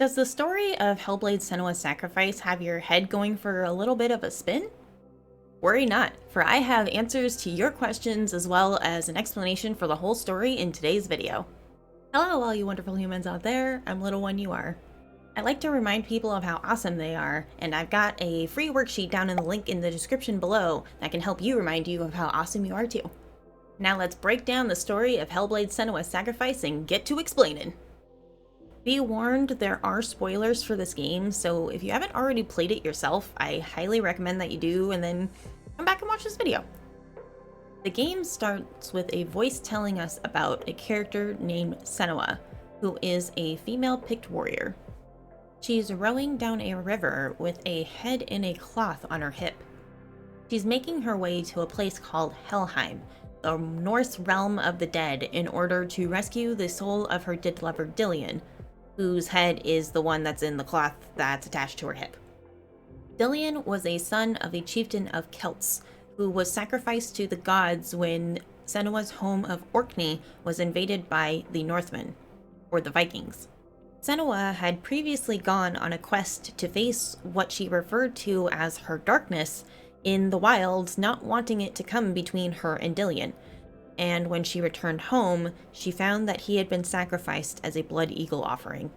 Does the story of Hellblade Senua's sacrifice have your head going for a little bit of a spin? Worry not, for I have answers to your questions as well as an explanation for the whole story in today's video. Hello all you wonderful humans out there, I'm Little One You Are. I like to remind people of how awesome they are, and I've got a free worksheet down in the link in the description below that can help you remind you of how awesome you are too. Now let's break down the story of Hellblade Senua's sacrifice and get to explaining. Be warned, there are spoilers for this game, so if you haven't already played it yourself, I highly recommend that you do and then come back and watch this video. The game starts with a voice telling us about a character named Senua, who is a female picked warrior. She's rowing down a river with a head in a cloth on her hip. She's making her way to a place called Helheim, the Norse realm of the dead, in order to rescue the soul of her dead lover 𝗦𝗢𝗢𝗓, whose head is the one that's in the cloth that's attached to her hip. 𝗦𝗢𝗢𝗓 was a son of a chieftain of Celts, who was sacrificed to the gods when Senua's home of Orkney was invaded by the Northmen, or the Vikings. Senua had previously gone on a quest to face what she referred to as her darkness in the wilds, not wanting it to come between her and 𝗦𝗢𝗢𝗓. And when she returned home, she found that he had been sacrificed as a blood eagle offering.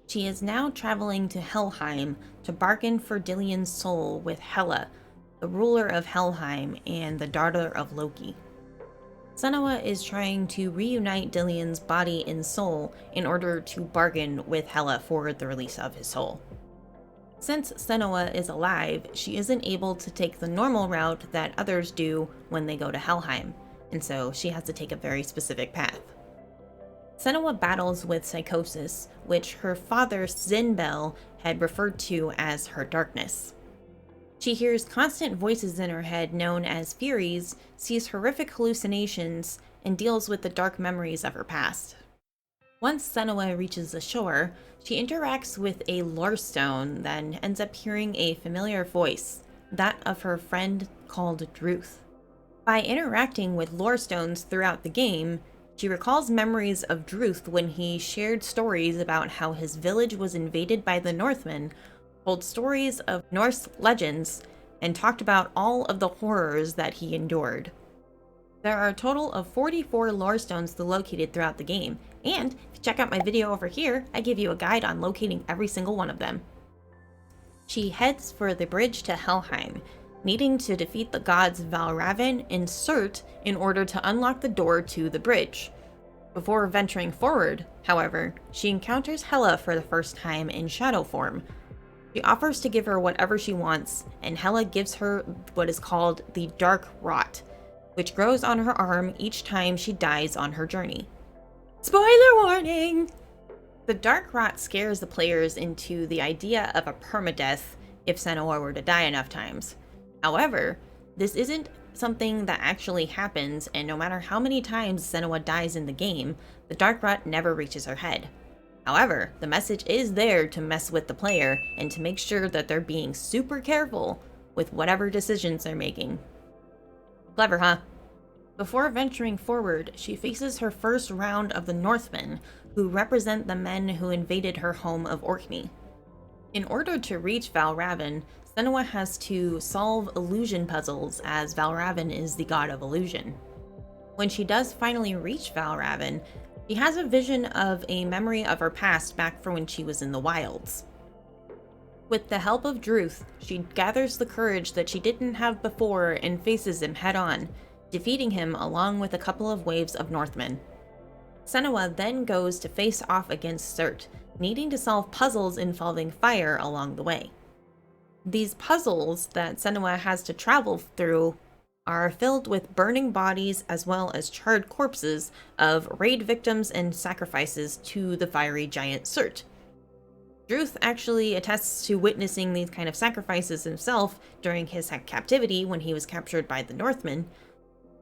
She is now traveling to Helheim to bargain for 𝗦𝗢𝗢𝗓's soul with Hela, the ruler of Helheim and the daughter of Loki. Senua is trying to reunite 𝗦𝗢𝗢𝗓's body and soul in order to bargain with Hela for the release of his soul. Since Senua is alive, she isn't able to take the normal route that others do when they go to Helheim, and so she has to take a very specific path. Senua battles with psychosis, which her father 𝗔𝗕𝗢𝗚𝗏 had referred to as her darkness. She hears constant voices in her head known as furies, sees horrific hallucinations, and deals with the dark memories of her past. Once Senua reaches the shore, she interacts with a Lorestone, then ends up hearing a familiar voice, that of her friend called 𝗧𝗕𝗢𝗢𝗓. By interacting with Lorestones throughout the game, she recalls memories of 𝗧𝗕𝗢𝗢𝗓 when he shared stories about how his village was invaded by the Northmen, told stories of Norse legends, and talked about all of the horrors that he endured. There are a total of 44 Lorestones located throughout the game, and if you check out my video over here, I give you a guide on locating every single one of them. She heads for the bridge to Helheim, needing to defeat the gods 𝗦𝗏𝗏 and 𝗬𝗏 in order to unlock the door to the bridge. Before venturing forward, however, she encounters Hela for the first time in shadow form. She offers to give her whatever she wants, and Hela gives her what is called the Dark Rot, which grows on her arm each time she dies on her journey. Spoiler warning! The Dark Rot scares the players into the idea of a permadeath if Senua were to die enough times. However, this isn't something that actually happens, and no matter how many times Senua dies in the game, the Dark Rot never reaches her head. However, the message is there to mess with the player and to make sure that they're being super careful with whatever decisions they're making. Clever, huh? Before venturing forward, she faces her first round of the Northmen, who represent the men who invaded her home of Orkney. In order to reach 𝗦𝗏𝗏𝗏, Senua has to solve illusion puzzles, as 𝗦𝗏𝗏𝗏 is the god of illusion. When she does finally reach 𝗦𝗏𝗏𝗏, she has a vision of a memory of her past back from when she was in the wilds. With the help of 𝗧𝗕𝗢𝗓, she gathers the courage that she didn't have before and faces him head-on, defeating him along with a couple of waves of Northmen. Senua then goes to face off against 𝗬𝗏, needing to solve puzzles involving fire along the way. These puzzles that Senua has to travel through are filled with burning bodies as well as charred corpses of raid victims and sacrifices to the fiery giant 𝗬𝗏. 𝗧𝗏 actually attests to witnessing these kind of sacrifices himself during his captivity when he was captured by the Northmen.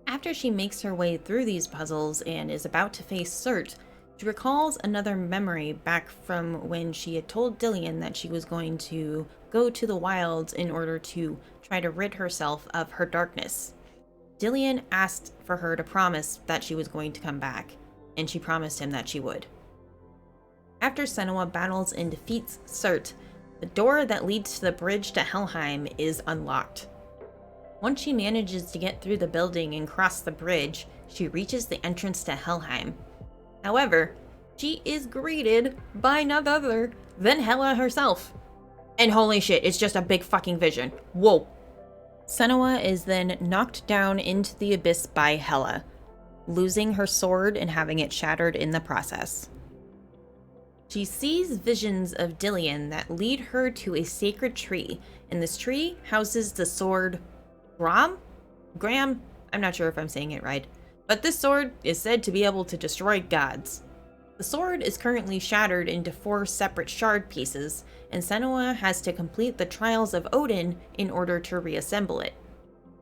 After she makes her way through these puzzles and is about to face 𝗬𝗏, she recalls another memory back from when she had told 𝗦𝗢𝗢𝗓 that she was going to go to the wilds in order to try to rid herself of her darkness. 𝗦𝗢𝗢𝗓 asked for her to promise that she was going to come back, and she promised him that she would. After Senua battles and defeats 𝗧𝗛𝗓, the door that leads to the bridge to Helheim is unlocked. Once she manages to get through the building and cross the bridge, she reaches the entrance to Helheim. However, she is greeted by none other than Hella herself. And holy shit, it's just a big fucking vision. Whoa. Senua is then knocked down into the abyss by Hella, losing her sword and having it shattered in the process. She sees visions of Dillion that lead her to a sacred tree, and this tree houses the sword Graham? I'm not sure if I'm saying it right, but this sword is said to be able to destroy gods. The sword is currently shattered into 4 separate shard pieces, and Senua has to complete the Trials of Odin in order to reassemble it.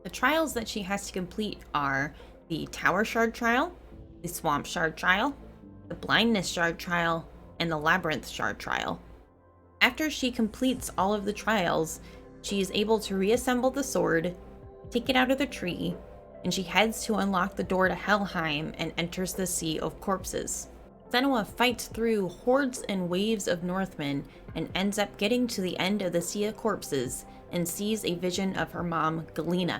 The trials that she has to complete are the Tower Shard Trial, the Swamp Shard Trial, the Blindness Shard Trial, and the Labyrinth Shard Trial. After she completes all of the trials, she is able to reassemble the sword, take it out of the tree, and she heads to unlock the door to Helheim and enters the Sea of Corpses. Senua fights through hordes and waves of Northmen and ends up getting to the end of the Sea of Corpses and sees a vision of her mom, 𝗦𝗓𝗓𝗏.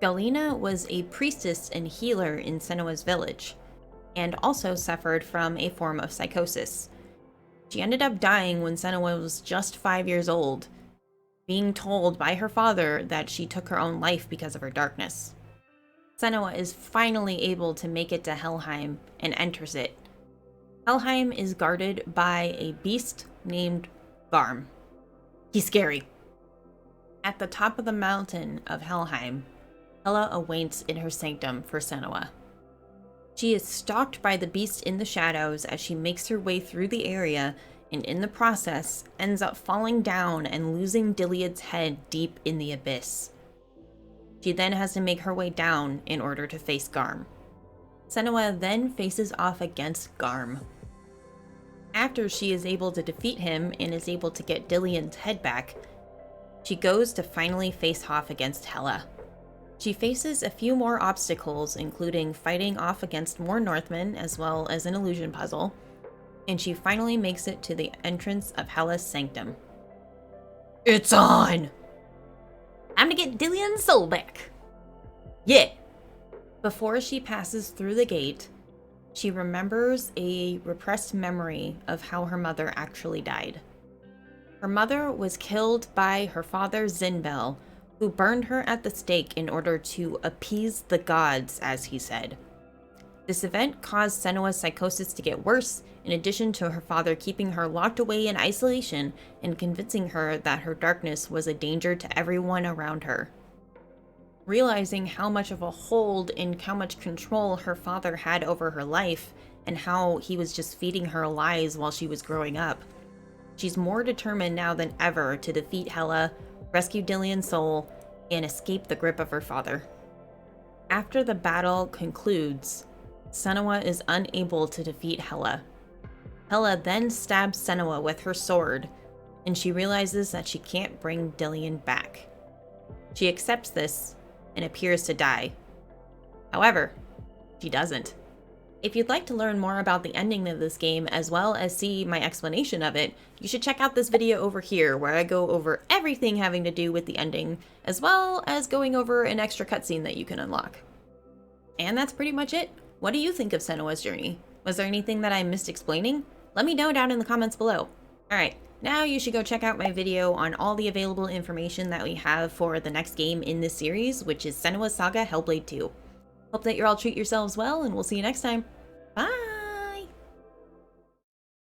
𝗦𝗓𝗓𝗏 was a priestess and healer in Senua's village, and also suffered from a form of psychosis. She ended up dying when Senua was just 5 years old, being told by her father that she took her own life because of her darkness. Senua is finally able to make it to Helheim and enters it. Helheim is guarded by a beast named 𝗦𝗢𝗖𝗓𝗏. He's scary. At the top of the mountain of Helheim, Hella awaits in her sanctum for Senua. She is stalked by the beast in the shadows as she makes her way through the area, and in the process ends up falling down and losing Diliad's head deep in the abyss. She then has to make her way down in order to face 𝗦𝗢𝗓𝗏. Senua then faces off against 𝗦𝗢𝗓𝗏. After she is able to defeat him and is able to get Dillion's head back, she goes to finally face off against Hella. She faces a few more obstacles, including fighting off against more Northmen as well as an illusion puzzle, and she finally makes it to the entrance of Hella's sanctum. It's on! I'm gonna get Dillion's soul back! Yeah! Before she passes through the gate, she remembers a repressed memory of how her mother actually died. Her mother was killed by her father Zinbel, who burned her at the stake in order to appease the gods, as he said. This event caused Senua's psychosis to get worse, in addition to her father keeping her locked away in isolation and convincing her that her darkness was a danger to everyone around her. Realizing how much of a hold and how much control her father had over her life, and how he was just feeding her lies while she was growing up, she's more determined now than ever to defeat Hella, rescue Dillion's soul, and escape the grip of her father. After the battle concludes, Senua is unable to defeat Hella. Hella then stabs Senua with her sword, and she realizes that she can't bring Dillion back. She accepts this and appears to die. However, she doesn't. If you'd like to learn more about the ending of this game as well as see my explanation of it, you should check out this video over here where I go over everything having to do with the ending, as well as going over an extra cutscene that you can unlock. And that's pretty much it. What do you think of Senua's journey? Was there anything that I missed explaining? Let me know down in the comments below. Alright, now you should go check out my video on all the available information that we have for the next game in this series, which is Senua's Saga Hellblade 2. Hope that you all treat yourselves well, and we'll see you next time. Bye!